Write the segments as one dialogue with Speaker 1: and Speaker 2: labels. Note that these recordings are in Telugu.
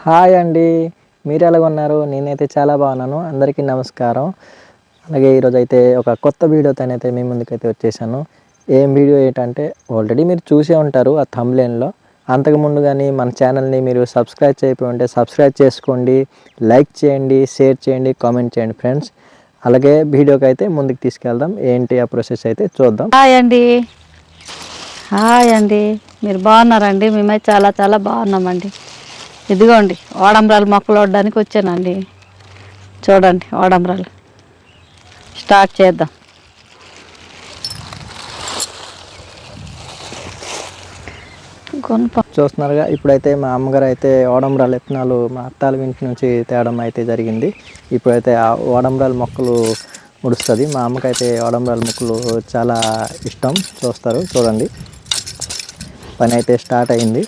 Speaker 1: హాయ్ అండి, మీరు ఎలాగ ఉన్నారు? నేనైతే చాలా బాగున్నాను. అందరికీ నమస్కారం. అలాగే ఈరోజు అయితే ఒక కొత్త వీడియోతోనైతే మీ ముందుకైతే వచ్చేసాను. ఏం వీడియో ఏంటంటే ఆల్రెడీ మీరు చూసే ఉంటారు ఆ థంబ్నెయిల్లో. అంతకుముందు కానీ మన ఛానల్ని మీరు సబ్స్క్రైబ్ చేయకపోయి ఉంటే సబ్స్క్రైబ్ చేసుకోండి, లైక్ చేయండి, షేర్ చేయండి, కామెంట్ చేయండి ఫ్రెండ్స్. అలాగే వీడియోకి అయితే ముందుకు తీసుకెళ్దాం. ఏంటి ఆ ప్రాసెస్ అయితే చూద్దాం.
Speaker 2: హాయ్ అండి, మీరు బాగున్నారండి? మేమైతే చాలా చాలా బాగున్నామండి. ఇదిగోండి ఓడంబరాలు మొక్కలు వడ్డానికి వచ్చానండి. చూడండి ఓడంబరాలు స్టార్ట్ చేద్దాం.
Speaker 1: చూస్తున్నారుగా, ఇప్పుడైతే మా అమ్మగారు అయితే ఓడంబరాల విత్తనాలు మా అత్తాల ఇంటి నుంచి తేవడం అయితే జరిగింది. ఇప్పుడైతే ఆ ఓడంబరాల మొక్కలు ముడుస్తుంది. మా అమ్మకైతే ఓడంబరాల మొక్కలు చాలా ఇష్టం. చూడండి, పని అయితే స్టార్ట్ అయింది.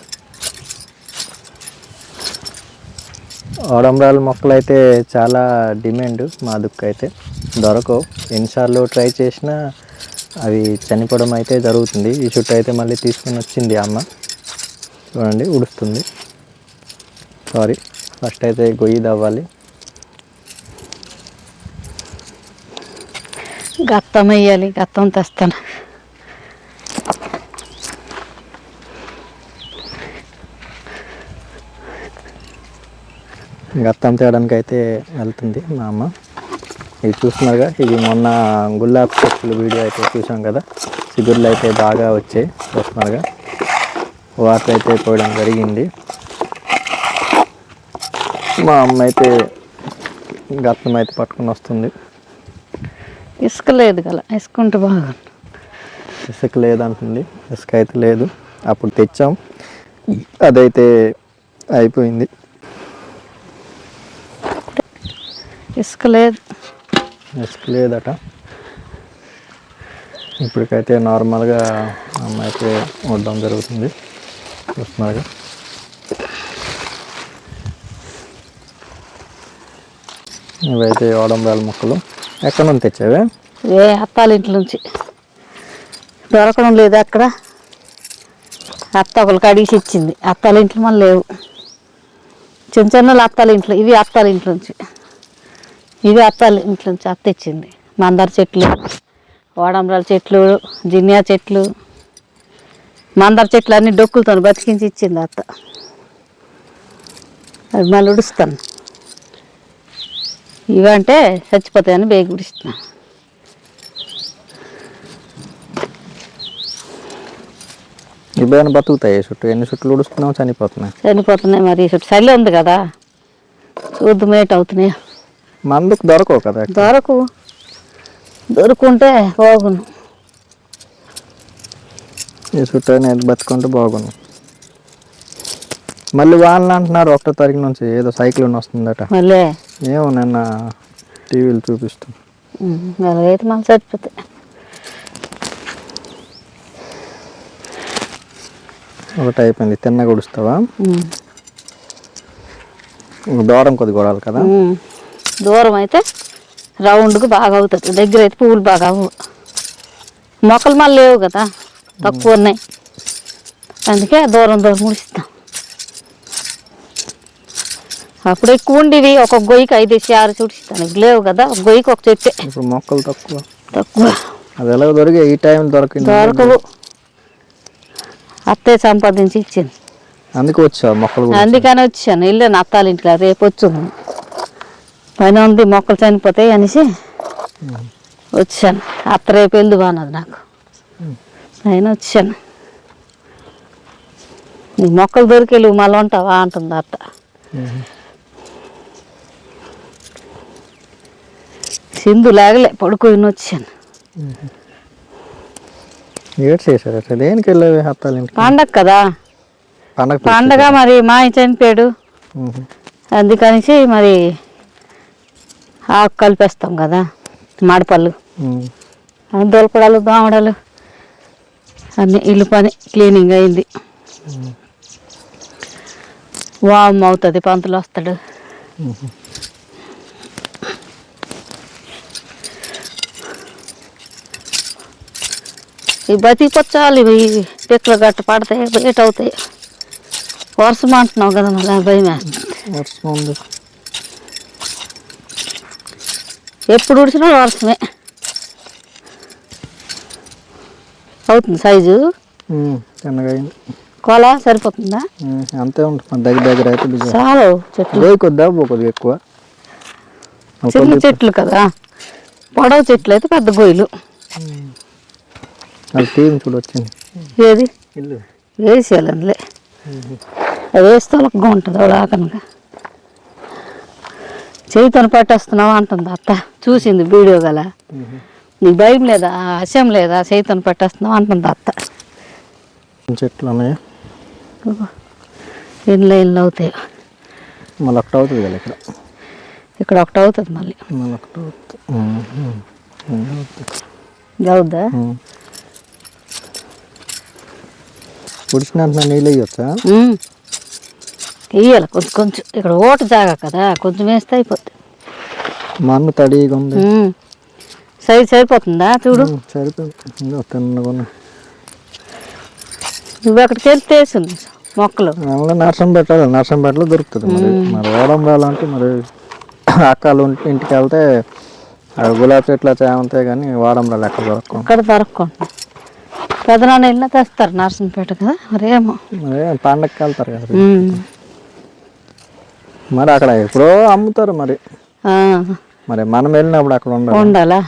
Speaker 1: ఓడంబరాల మొక్కలు అయితే చాలా డిమాండ్. మా దుక్కు అయితే దొరకవు. ఎన్నిసార్లు ట్రై చేసినా అవి చనిపోవడం అయితే జరుగుతుంది. ఈ చుట్టూ అయితే మళ్ళీ తీసుకుని వచ్చింది అమ్మ. చూడండి, ఉడుస్తుంది. ఫస్ట్ అయితే గొయ్యి తవ్వాలి.
Speaker 2: గత్తం వేయాలి, గత్తం తెస్తాను.
Speaker 1: గత్తం తేయడానికి అయితే వెళ్తుంది మా అమ్మ. ఇది చూస్తున్నారుగా, ఇది మొన్న గులాబీ చెట్లు వీడియో అయితే చూసాం కదా, చిగుర్లు అయితే బాగా వచ్చాయి. చూస్తున్నారుగా, వాటర్ అయితే పోయడం జరిగింది. మా అమ్మ అయితే గత్తం అయితే పట్టుకుని వస్తుంది.
Speaker 2: ఇసుక లేదు కదా, ఇసుకుంటే బాగా.
Speaker 1: ఇసుక లేదంటుంది. ఇసుక అయితే లేదు. అప్పుడు తెచ్చాం, అదైతే అయిపోయింది.
Speaker 2: ఇసుక
Speaker 1: లేదట. ఇప్పటికైతే నార్మల్గా అమ్మ అయితే వడ్డం జరుగుతుంది. చూస్తున్నారుగా, ఇవైతే ఓడంబరాల మొక్కలు. ఎక్కడ నుంచి తెచ్చావే?
Speaker 2: అత్తాల ఇంటి నుంచి. దొరకడం లేదు అక్కడ. అత్త ఒకరికి అడిగి ఇచ్చింది. అత్తాల ఇంట్లో మళ్ళీ లేవు. చిన్న చిన్నలు అత్తాల ఇంట్లో, ఇవి అత్తాల ఇంట్లో నుంచి. ఇవి అత్తాల ఇంట్లో నుంచి అత్త ఇచ్చింది. మందార చెట్లు, ఓడంబరాల చెట్లు, జినియా చెట్లు, మందార చెట్లు అన్ని డొక్కులతో బతికించి ఇచ్చింది అత్త. అది మళ్ళీ ఉడుస్తాను. ఇవంటే చచ్చిపోతాయని బేగి ఉడిస్తున్నాను.
Speaker 1: ఇవన్నీ బతుకుతాయి. చుట్టూ ఎన్ని చుట్లు ఉడుస్తున్నావు? చనిపోతున్నాయి.
Speaker 2: మరి చుట్టూ చలి ఉంది కదా, చూద్దు మేట్ అవుతున్నాయి.
Speaker 1: మందుకు దొరకవు కదా.
Speaker 2: దొరుకుంటే బాగును.
Speaker 1: ఈ చుట్టూ అనేది బతుకుంటే బాగును. మళ్ళీ వాళ్ళని అంటున్నారు 1వ తారీఖు నుంచి ఏదో సైక్లోన్ వస్తుందట.
Speaker 2: మళ్ళీ
Speaker 1: ఏమో నిన్న టీవీలు చూపిస్తాం.
Speaker 2: అలాగైతే మళ్ళీ చచ్చిపోతాయి.
Speaker 1: ఒకటి అయిపోయింది. తిన్నగా ఉడుస్తావా? దూరం కొద్ది కొడాలి కదా.
Speaker 2: దూరం అయితే రౌండ్కు బాగా అవుతుంది. దగ్గర అయితే పువ్వులు బాగా అవ్వవు. మొక్కలు మళ్ళీ లేవు కదా, తక్కువ ఉన్నాయి. అందుకే దూరం ముడిస్తాం. అప్పుడు ఎక్కువ ఉండేవి. ఒక గొయ్యికి 5-6 చూడిస్తాను. లేవు కదా, ఒక గొయ్యికి ఒక చెట్టే.
Speaker 1: ఇప్పుడు మొక్కలు తక్కువ. అది ఎలా దొరికే? ఈ టైం
Speaker 2: దొరకవు. అత్తే సంపాదించి ఇచ్చింది.
Speaker 1: అందుకే వచ్చా మొక్కలు.
Speaker 2: అందుకని వచ్చాను. వెళ్ళాను అత్తాల ఇంటికి. రేపు వచ్చాను. పని ఉంది, మొక్కలు చనిపోతాయి అనేసి వచ్చాను. అత్త రేపు వెళ్దు బాగున్నది నాకు. అయినా వచ్చాను. నీ మొక్కలు దొరికేళ్ళు మళ్ళీ ఉంటావా అంటుంది అత్త. సింధు లేగలే, పడుకొని వచ్చాను.
Speaker 1: దేనికి వెళ్ళావి అత్తాల ఇంటికి?
Speaker 2: పండగ కదా. పండగ మరి మా ఆయన చనిపోయాడు. అందుకనేసి మరి ఆకు కలిపేస్తాం కదా, మాడపళ్ళు, దొలపడాలు, దామడాలు అన్నీ. ఇల్లు పని క్లీనింగ్ అయింది. వామ్ అవుతుంది, పంతులు వస్తాడు. ఈ బతికిపోచ్చాలి. ఇవి పిక్కలు గట్ట పడతాయి, బయట అవుతాయి. వర్షం అంటున్నావు కదా, మళ్ళీ భయం వేస్తుంది.
Speaker 1: వర్షం ఉంది.
Speaker 2: ఎప్పుడు ఉడిచినా వర్షమే. అవుతుంది సైజు
Speaker 1: చిన్నగా అయింది.
Speaker 2: కోల సరిపోతుందా?
Speaker 1: అంతే ఉంటుంది దగ్గర దగ్గర అయితే
Speaker 2: చాలు. చెట్లు
Speaker 1: గోయి కొద్దా కొద్దిగా ఎక్కువ.
Speaker 2: చిన్న చెట్లు కదా, పొడవు చెట్లు అయితే పెద్ద గొయ్యలు.
Speaker 1: అది టీం చూడు వచ్చింది.
Speaker 2: ఏది
Speaker 1: ఇల్లు
Speaker 2: వేసేయాలి అందులో. అది వేస్తే ఒక్కగా ఉంటుంది ఆకనగా. చేయితోని పట్టేస్తున్నావు అంటుంది అత్త. చూసింది వీడియో గల. నీకు భయం లేదా, అసహ్యం లేదా, చేయితోని పట్టేస్తున్నావు అంటుంది అత్త.
Speaker 1: చెట్లు ఉన్నాయి.
Speaker 2: ఎన్ని లైన్లు అవుతాయి.
Speaker 1: మళ్ళీ ఒకటి అవుతుంది కదా ఇక్కడ.
Speaker 2: ఇక్కడ ఒకటి అవుతుంది మళ్ళీ.
Speaker 1: మళ్ళీ ఒకటి
Speaker 2: అవుద్దా?
Speaker 1: ఉడిచిన నీళ్ళు వేయొచ్చా?
Speaker 2: వేయాలి కొంచెం కొంచెం. ఇక్కడ ఓట జాగా కదా, కొంచెం వేస్తే అయిపోద్ది.
Speaker 1: మా అన్న తడిగా ఉంది.
Speaker 2: సైజ్ సరిపోతుందా చూడు.
Speaker 1: సరిపోతుంది. తిన్నగా
Speaker 2: నువ్వు అక్కడికి వెళ్తే వేసింది మొక్కలు.
Speaker 1: నర్సం పెట్టాలి. నర్సం పెట్టలో దొరుకుతుంది. మరి వేయడం రాలంటే మరి అక్కలు ఇంటికి వెళ్తే గులాబీ చెట్లు ఉంటాయి కానీ వాడంలో లెక్క దొరకకుండా.
Speaker 2: ఇక్కడ దొరకకుండా పెదనాన్న వెళ్ళినా తెస్తారు నర్సంపేట కదా. మరేమో
Speaker 1: మరి పండగకి వెళ్తారు కదా. మరి అక్కడ ఎప్పుడో అమ్ముతారు. మరి మనం వెళ్ళినప్పుడు అక్కడ
Speaker 2: ఉండాలా?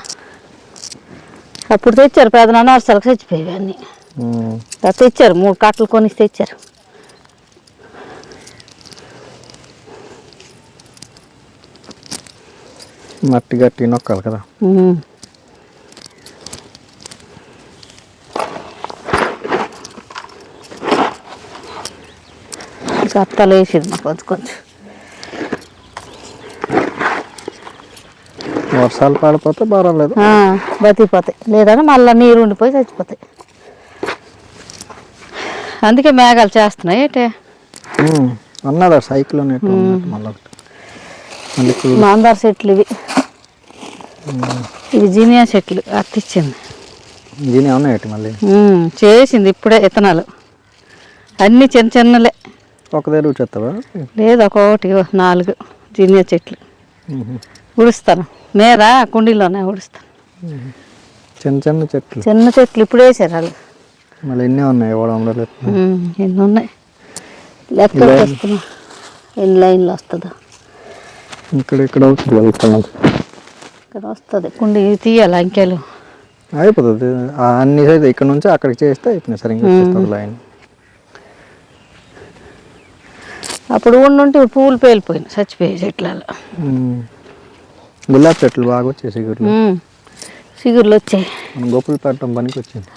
Speaker 2: అప్పుడు తెచ్చారు పెదనాన్న అసలు చచ్చిపోయేవి అన్నీ. తెచ్చారు 3 కట్టలు కొనిసి తెచ్చారు.
Speaker 1: మట్టి గట్టి నొక్కాలి కదా.
Speaker 2: అత్తలు వేసింది కొంచెం కొంచెం.
Speaker 1: వర్షాలు పడిపోతే పర్వాలేదు,
Speaker 2: బతికిపోతాయి. లేదని మళ్ళీ నీరు ఉండిపోయి చచ్చిపోతాయి. అందుకే మేఘాలు చేస్తున్నాయి. ఏంటే
Speaker 1: అన్నాడు సైకిల్ మళ్ళీ
Speaker 2: మాందార చెట్లు ఇవి. ఇవి జీనియా చెట్లు అత్తిచ్చింది.
Speaker 1: జీనియా ఉన్నాయి మళ్ళీ
Speaker 2: చేసింది ఇప్పుడే విత్తనాలు. అన్నీ చిన్న చిన్నలే.
Speaker 1: ఒక దగ్గర చెత్తవా?
Speaker 2: లేదు, ఒక్కొక్కటి 4 జీనియా చెట్లు ఉడుస్తాను. మీద కుండీలోనే ఉడుస్తాను.
Speaker 1: చిన్న చిన్న చెట్లు.
Speaker 2: చిన్న చెట్లు ఇప్పుడు వేసారు వాళ్ళు.
Speaker 1: మళ్ళీ ఎన్ని ఉన్నాయి ఇవ్వడంలో?
Speaker 2: ఎన్ని ఉన్నాయి లెక్క వస్తున్నా. ఎన్ని లైన్లు వస్తుందో.
Speaker 1: ఇక్కడ
Speaker 2: వస్తుంది. కుండీ తీయాలి అంకెలు.
Speaker 1: అయిపోతుంది. అన్ని సైజ్ ఇక్కడ నుంచి అక్కడికి చేస్తే అయిపోయింది. సరిగ్గా లైన్.
Speaker 2: అప్పుడు ఉండుంటే పువ్వులు పేలిపోయినాయి చచ్చిపోయాయి చెట్లలో.
Speaker 1: గులాబీ చెట్లు బాగా వచ్చాయి.
Speaker 2: సిగురులు వచ్చాయి.
Speaker 1: గొప్పలు పెట్టడం పనికి వచ్చింది.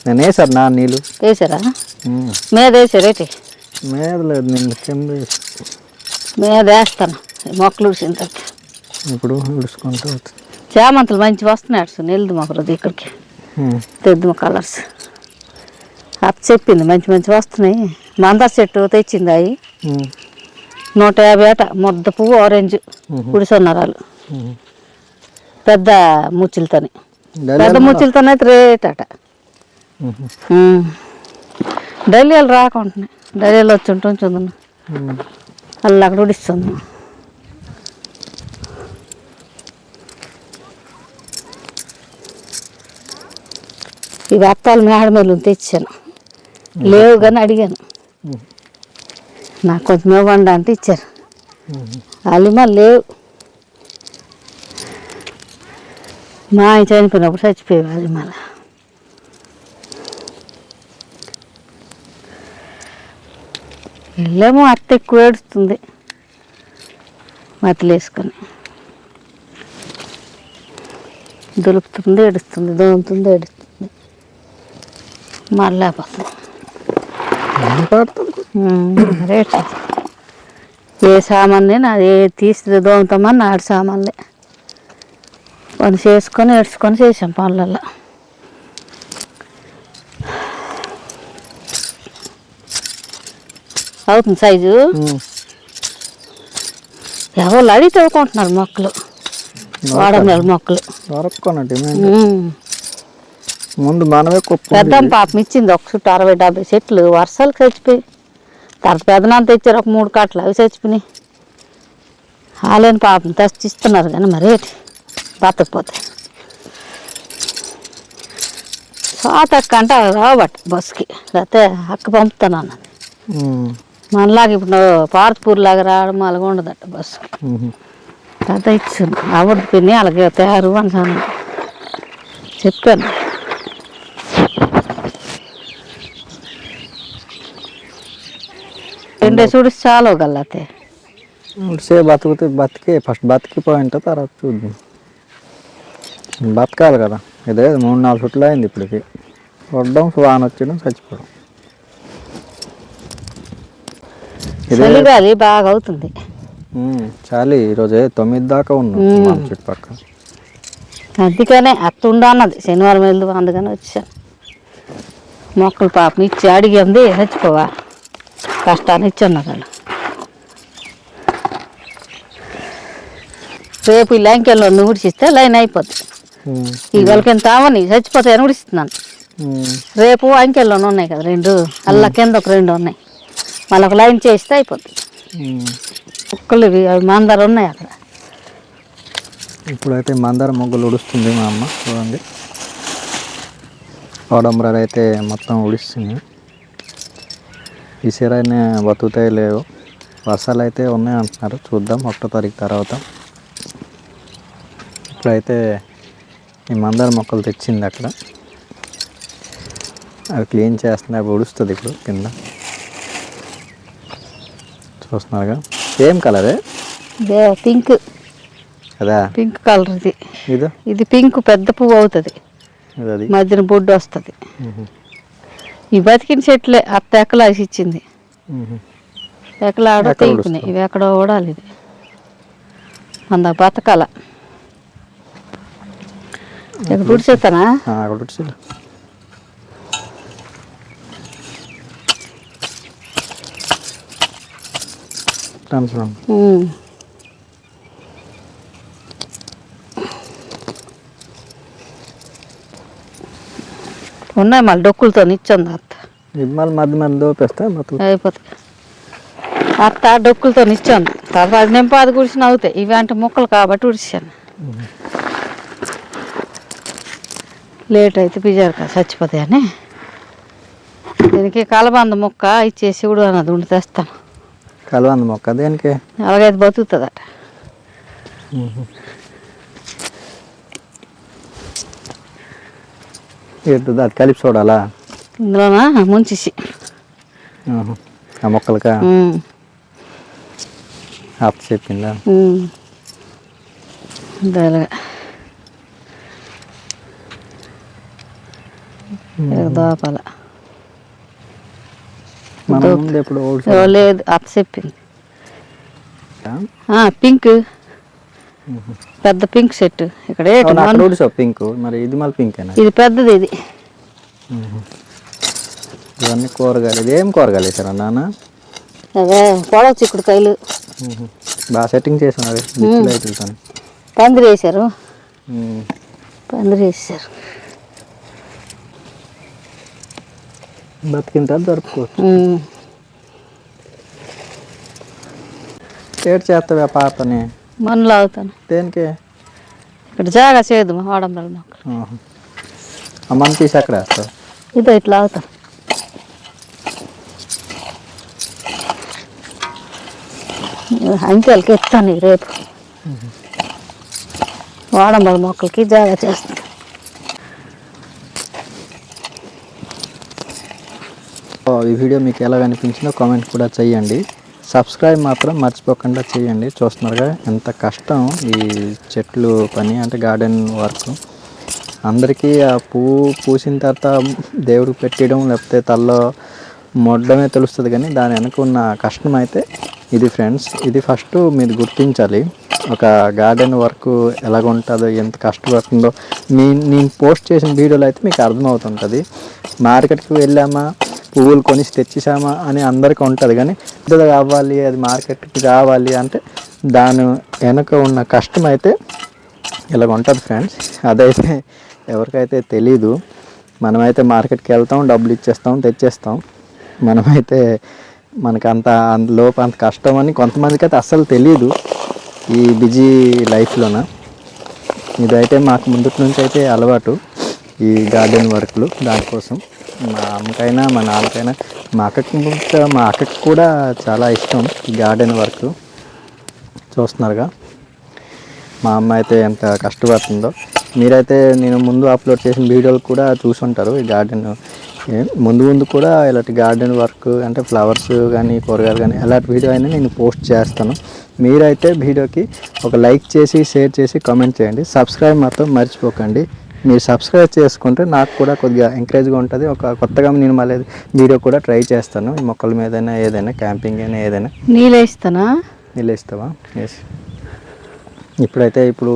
Speaker 1: నేను వేసారు నా నీళ్ళు
Speaker 2: వేసారా? మీద వేసారేటి?
Speaker 1: మీద లేదు, నేను కింద
Speaker 2: మీద వేస్తాను మొక్కలు ఉడిసిన తర్వాత.
Speaker 1: ఇప్పుడు ఉడుచుకుంటూ
Speaker 2: చామంతులు మంచి వస్తున్నాయి. నెల్దు మొక్కలు ఇక్కడికి తెద్దు కలర్స్. అత్త చెప్పింది మంచి మంచి వస్తున్నాయి. మందార చెట్టు తెచ్చింది. అవి 150 అట. ముద్ద పువ్వు ఆరెంజ్ ఉడిసొన్నరాలు. పెద్ద ముచ్చులతోని. పెద్ద ముచ్చులతోనే అయితే రేట్ అట. డైలీలు రాకుంటున్నాయి. డైలీలు వచ్చి ఉంటుంది. అలా అక్కడ ఉడిస్తుంది. ఇవి అత్తాలు మేడ మీద తెచ్చాను. లేవు కానీ అడిగాను. నాకు కొంచెం ఇవ్వండి అంటే ఇచ్చారు. అలిమా లేవు. మా ఆయన చనిపోయినప్పుడు చచ్చిపోయావు అలిమాల. వెళ్ళేమో అత్త ఎక్కువ ఏడుస్తుంది మతిలు వేసుకొని. దులుపుతుంది ఏడుస్తుంది, దోముతుంది ఏడుస్తుంది. మళ్ళీ పోతుంది. రేట్ ఏ సామాన్నే నాది తీసి దోముతామని నాడు సామాన్లే పని చేసుకొని ఏడ్చుకొని చేసాం పనులలో. అవుతుంది సైజు. ఎవరు అడిగి తవ్వుకుంటున్నారు మొక్కలు. వాడమేల మొక్కలు
Speaker 1: ముందు మనమే
Speaker 2: పెద్ద పాపం ఇచ్చింది. ఒక చుట్టూ 60-70 చెట్లు వర్షాలు చచ్చిపోయి తర్వాత పెదనాన్న తెచ్చారు ఒక 3 కట్టలు, అవి చచ్చిపోయినాయి. వాళ్ళని పాపం తెచ్చిస్తున్నారు కానీ మరి బతకపోతే తోటక్క అంటే రాబట్టి బస్సుకి, లేకపోతే అక్క పంపుతాను అన్నది. మనలాగా ఇప్పుడు పార్త్పూర్ లాగా రావడం అలాగ ఉండదట బస్సు. కథ ఇచ్చాను అవద్దు పిన్ని అలాగే తయారు అని చెప్పాను. రెండే చూడి చాలు గల్లతే
Speaker 1: ఉడిసే బతికే ఫస్ట్ బతికిపోయింట తర్వాత చూద్దాం. బతకాలి కదా, ఇదే 3-4 చుట్లు అయింది ఇప్పటికి. వడ్డం వాన వచ్చడం చచ్చిపోవడం.
Speaker 2: చలిగాలి బాగా అవుతుంది.
Speaker 1: చాలి ఈరోజు 9 దాకా ఉన్నాం మా చుట్టుపక్కల.
Speaker 2: అందుకనే అత్త ఉండన్నది శనివారం వెళ్దు, అందుకని వచ్చాను. మొక్కలు పాపం ఇచ్చి అడిగింది చచ్చిపోవా కష్టాన్ని ఇచ్చన్నారు వాళ్ళు. రేపు ఈ లంకెల్లో ఉడిచిస్తే లైన్ అయిపోద్ది. ఈ వాళ్ళకి తావని చచ్చిపోతాయని ఉడిస్తున్నాను. రేపు అంకెల్లోనే ఉన్నాయి కదా 2, అల్ల కింద ఒక 2 ఉన్నాయి, మళ్ళీ ఒక లైన్ చేస్తే అయిపోద్ది. కుక్కలు ఇవి అవి మందర ఉన్నాయి అక్కడ.
Speaker 1: ఇప్పుడైతే మందార మొగ్గలు ఉడుస్తుంది మా అమ్మ, చూడండి. ఓడంబరాలు అయితే మొత్తం ఉడిస్తుంది. ఈసారైనా బతుకుతాయి లేవు, వర్షాలు అయితే ఉన్నాయి అంటున్నారు. చూద్దాం 1వ తారీఖు తర్వాత. ఇప్పుడైతే ఈ మందార మొక్కలు తెచ్చింది అక్కడ, అవి క్లీన్ చేస్తున్నాయి. అవి ఉడుస్తుంది ఇప్పుడు కింద, చూస్తున్నారుగా. ఏం కలరే?
Speaker 2: పింక్
Speaker 1: కదా,
Speaker 2: పింక్ కలర్ ఇది.
Speaker 1: ఇది
Speaker 2: ఇది పింక్ పెద్ద పువ్వు అవుతుంది,
Speaker 1: అది
Speaker 2: మధ్యన బొడ్డు వస్తుంది. ఈ బతికిన చెట్లే అత్త ఎక్కలాసి ఇచ్చింది. ఎక్కలాడ తీకున్నాయి ఇవి, ఎక్కడో ఓడాలి. ఇది మన బతకాల ఇక్కడ పుడిచేస్తానా? ఉన్నాయి మళ్ళీ డొక్కులతో ఇచ్చింది అత్త.
Speaker 1: మధ్య మధ్య దోపేస్తే
Speaker 2: అయిపోతాయి. అత్త డొక్కులతో ఇచ్చాను, తర్వాత అది నింపాది గుడిసిన అవుతాయి. ఇవి అంటే మొక్కలు కాబట్టి ఉడిచాను. లేట్ అయితే పిజారు చచ్చిపోతాయని దీనికి కలబంద మొక్క ఇచ్చేసి కూడా అన్నది ఉండి తెస్తాను.
Speaker 1: కలబంద మొక్క దేనికి?
Speaker 2: అలాగైతే బతుకుతుందట.
Speaker 1: అది కలిపి చూడాలా
Speaker 2: ఇందులోనా ముంచేసి
Speaker 1: ఆ మొక్కలకా? అత్త చెప్పిందా?
Speaker 2: దోపాల
Speaker 1: ఎప్పుడు
Speaker 2: లేదు అత్త చెప్పింది. పింక్ పెద్ద పింక్ సెట్ ఇక్కడ
Speaker 1: పింక్. మరి ఇది మళ్ళీ పింక్,
Speaker 2: ఇది పెద్దది. ఇది
Speaker 1: ఇవన్నీ కూరగాయలు. ఇది ఏం కూరగాయలు వేసారా నాన్న?
Speaker 2: అదే పొడవ చిక్కుడుకాయలు
Speaker 1: బాగా సెట్టింగ్ చేసాను. లైట్లతో
Speaker 2: పందిరి వేసారు, పందిరి వేసారు.
Speaker 1: బతికిన తర్వాత జరుపుకోవచ్చు. ఏడు చేస్తా వ్యాపారతోనే
Speaker 2: మనలో అవుతాను.
Speaker 1: దేనికి?
Speaker 2: ఇక్కడ జాగా చేయదు వాడంబరాలు మొక్కలు.
Speaker 1: అమ్మని తీసి అక్కడ వేస్తావు?
Speaker 2: ఇదో ఇట్లా అవుతాను. అంకెలకి ఎత్తాను రేపు. వాడంబరాల మొక్కలకి జాగా చేస్తాను.
Speaker 1: ఈ వీడియో మీకు ఎలా అనిపించిందో కామెంట్ కూడా చేయండి. సబ్స్క్రైబ్ మాత్రం మర్చిపోకుండా చేయండి. చూస్తున్నారుగా ఎంత కష్టం ఈ చెట్లు పని, అంటే గార్డెన్ వర్క్. అందరికీ ఆ పువ్వు పూసిన తర్వాత దేవుడికి పెట్టడం లేకపోతే తల్లో మొడ్డమే తెలుస్తుంది, కానీ దాని వెనక ఉన్న కష్టం అయితే ఇది ఫ్రెండ్స్. ఇది ఫస్ట్ మీరు గుర్తించాలి. ఒక గార్డెన్ వర్క్ ఎలాగ ఉంటుందో, ఎంత కష్టపడుతుందో నేను పోస్ట్ చేసిన వీడియోలో అయితే మీకు అర్థమవుతుంటుంది. మార్కెట్కి వెళ్ళామా, పువ్వులు కొనిసి తెచ్చేసామా అని అందరికీ ఉంటుంది, కానీ పెద్దది కావాలి, అది మార్కెట్కి రావాలి అంటే దాని వెనక ఉన్న కష్టం అయితే ఇలాగ ఉంటుంది ఫ్రెండ్స్. అదైతే ఎవరికైతే తెలీదు. మనమైతే మార్కెట్కి వెళ్తాం, డబ్బులు ఇచ్చేస్తాం, తెచ్చేస్తాం. మనమైతే మనకు అంత లోపు అంత కష్టం అని కొంతమందికి అయితే అస్సలు తెలియదు ఈ బిజీ లైఫ్లోన. ఇదైతే మాకు ముందు నుంచి అయితే అలవాటు ఈ గార్డెన్ వర్క్లు. దానికోసం మా అమ్మకైనా మా నాన్నకైనా మా అక్కకి కూడా చాలా ఇష్టం ఈ గార్డెన్ వర్క్. చూస్తున్నారుగా మా అమ్మ అయితే ఎంత కష్టపడుతుందో. మీరైతే నేను ముందు అప్లోడ్ చేసిన వీడియోలు కూడా చూసుంటారు. ఈ గార్డెన్ ముందు కూడా ఇలాంటి గార్డెన్ వర్క్ అంటే ఫ్లవర్స్ కానీ కూరగాయలు కానీ ఎలాంటి వీడియో అయినా నేను పోస్ట్ చేస్తాను. మీరైతే వీడియోకి ఒక లైక్ చేసి షేర్ చేసి కామెంట్ చేయండి. సబ్స్క్రైబ్ మాత్రం మర్చిపోకండి. మీరు సబ్స్క్రైబ్ చేసుకుంటే నాకు కూడా కొద్దిగా ఎంకరేజ్గా ఉంటుంది. ఒక కొత్తగా నేను మళ్ళీ వీడియో కూడా ట్రై చేస్తాను. ఈ మొక్కల మీదైనా ఏదైనా క్యాంపింగ్ అయినా ఏదైనా.
Speaker 2: నీళ్ళు
Speaker 1: ఇస్తావా? ఎస్. ఇప్పుడు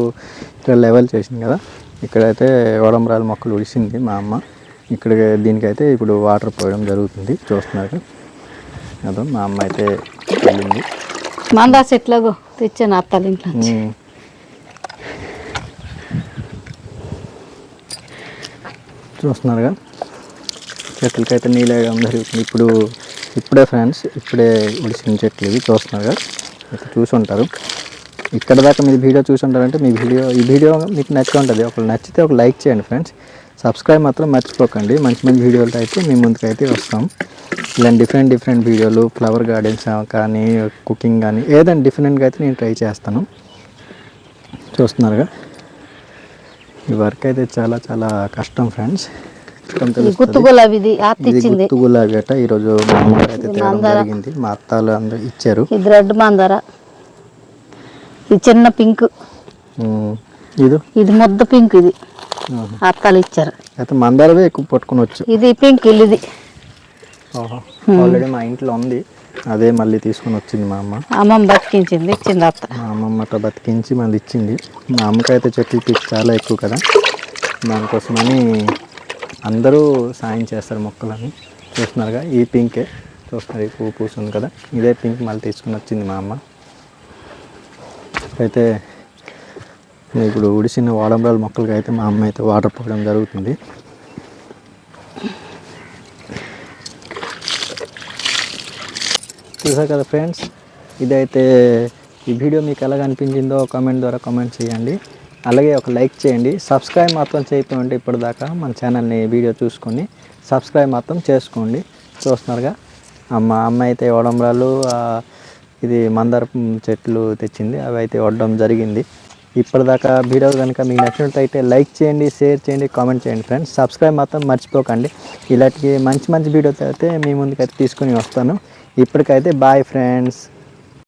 Speaker 1: ఇక్కడ లెవెల్ చేసింది కదా, ఇక్కడైతే ఓడంబరాల మొక్కలు ఉడిసింది మా అమ్మ. ఇక్కడ దీనికైతే ఇప్పుడు వాటర్ పోయడం జరుగుతుంది. చూస్తున్నారు అదో మా అమ్మ అయితే వెళ్ళింది.
Speaker 2: మందా చెట్లాగో తెచ్చాను అత్తాల ఇంట్లో నుంచి.
Speaker 1: చూస్తున్నారుగా చెట్లకైతే నీళ్ళు వేయడం జరుగుతుంది. ఇప్పుడే ఫ్రెండ్స్ ఉడిసిన చెట్లు ఇవి. చూస్తున్నారుగా అయితే చూసి ఉంటారు. ఇక్కడ దాకా మీరు వీడియో చూసి ఉంటారంటే ఈ వీడియో మీకు నచ్చి ఉంటుంది. ఒకళ్ళు నచ్చితే ఒక లైక్ చేయండి ఫ్రెండ్స్. సబ్స్క్రైబ్ మాత్రం మర్చిపోకండి. మంచి వీడియోలు అయితే మీ ముందుకైతే వస్తాం. ఇలాంటి డిఫరెంట్ వీడియోలు ఫ్లవర్ గార్డెన్స్ కానీ కుకింగ్ కానీ ఏదైనా డిఫరెంట్గా అయితే నేను ట్రై చేస్తాను. చూస్తున్నారుగా ఈ వర్క్ అయితే చాలా చాలా కష్టం ఫ్రెండ్స్.
Speaker 2: గుత్తు గులాబీ
Speaker 1: అట ఈరోజు మా అమ్మగారు అయితే తేవడం జరిగింది. మా అత్తాలు అందరూ ఇచ్చారు.
Speaker 2: ఇది రెడ్ మందార, ఇది చిన్న పింక్, ఇది ముద్ద పింక్. ఇది అత్తాలు ఇచ్చారు. అయితే
Speaker 1: మందారవే ఎక్కువ పట్టుకునొచ్చు.
Speaker 2: ఇది పింక్ ఇది
Speaker 1: ఆల్రెడీ మా ఇంట్లో ఉంది. అదే మళ్ళీ తీసుకుని వచ్చింది మా
Speaker 2: అమ్మమ్మ బతికించింది, ఇచ్చింది అత్త.
Speaker 1: మా అమ్మమ్మతో బతికించి మళ్ళీ ఇచ్చింది. మా అమ్మకైతే చెట్లు పిచ్చి చాలా ఎక్కువ కదా, దానికోసమని అందరూ సాయం చేస్తారు మొక్కలని. చూస్తున్నారుగా ఈ పింకే చూస్తున్నారు, ఈ పువ్వు పూస్తుంది కదా, ఇదే పింక్ మళ్ళీ తీసుకుని వచ్చింది మా అమ్మ. అయితే ఇప్పుడు ఉడిసిన వాడంబరాల మొక్కలకి అయితే మా అమ్మ అయితే వాటర్ పోయడం జరుగుతుంది. చూసారు కదా ఫ్రెండ్స్, ఇదైతే ఈ వీడియో మీకు ఎలాగ అనిపించిందో కామెంట్ ద్వారా కామెంట్ చేయండి. అలాగే ఒక లైక్ చేయండి. సబ్స్క్రైబ్ మాత్రం చేయకపోతే ఇప్పటిదాకా మన ఛానల్ని వీడియో చూసుకొని సబ్స్క్రైబ్ మాత్రం చేసుకోండి. చూస్తున్నారుగా అమ్మ అయితే ఓడంబరాలు ఇది మందార చెట్లు తెచ్చింది, అవి అయితే వడడం జరిగింది. ఇప్పటిదాకా వీడియో కనుక మీకు నచ్చినట్లయితే లైక్ చేయండి, షేర్ చేయండి, కామెంట్ చేయండి ఫ్రెండ్స్. సబ్స్క్రైబ్ మాత్రం మర్చిపోకండి. ఇలాంటి మంచి వీడియోతో అయితే మీ ముందుకైతే తీసుకొని వస్తాను. ఇప్పటికైతే బాయ్ ఫ్రెండ్స్.